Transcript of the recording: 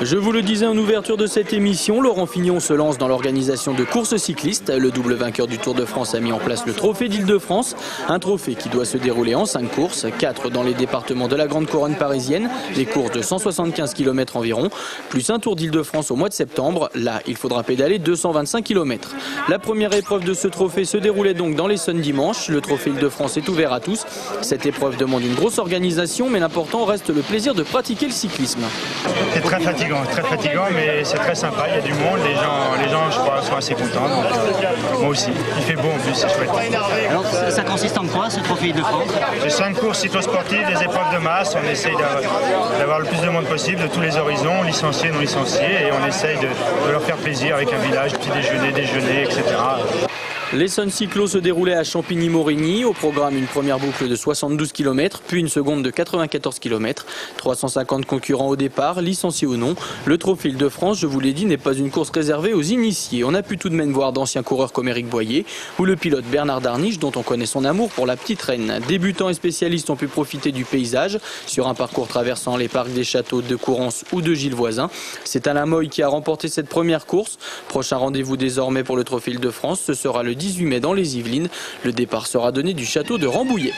Je vous le disais en ouverture de cette émission, Laurent Fignon se lance dans l'organisation de courses cyclistes. Le double vainqueur du Tour de France a mis en place le Trophée d'Île-de-France, un trophée qui doit se dérouler en 5 courses, 4 dans les départements de la Grande Couronne parisienne, des courses de 175 km environ, plus un Tour d'Île-de-France au mois de septembre. Là, il faudra pédaler 225 km. La première épreuve de ce trophée se déroulait donc dans l'Essonne dimanche. Le Trophée Île-de-France est ouvert à tous. Cette épreuve demande une grosse organisation, mais l'important reste le plaisir de pratiquer le cyclisme. C'est très fatigant, mais c'est très sympa, il y a du monde, les gens je crois sont assez contents, donc moi aussi. Il fait beau en plus, c'est chouette. Alors ça consiste en quoi ce Trophée de France? J'ai 5 courses cyclosportives, des épreuves de masse, on essaye d'avoir le plus de monde possible, de tous les horizons, licenciés, non licenciés, et on essaye de leur faire plaisir avec un village, petit déjeuner, etc. L'Essonne Cyclo se déroulait à Champigny-Morigny. Au programme, une première boucle de 72 km, puis une seconde de 94 km. 350 concurrents au départ, licenciés ou non. Le Trophée Île-de-France, je vous l'ai dit, n'est pas une course réservée aux initiés. On a pu tout de même voir d'anciens coureurs comme Éric Boyer ou le pilote Bernard Darniche, dont on connaît son amour pour la petite reine. Débutants et spécialistes ont pu profiter du paysage sur un parcours traversant les parcs des châteaux de Courance ou de Gilles Voisin. C'est Alain Moy qui a remporté cette première course. Prochain rendez-vous désormais pour le Trophée Île-de-France, ce sera le 18 mai dans les Yvelines. Le départ sera donné du château de Rambouillet.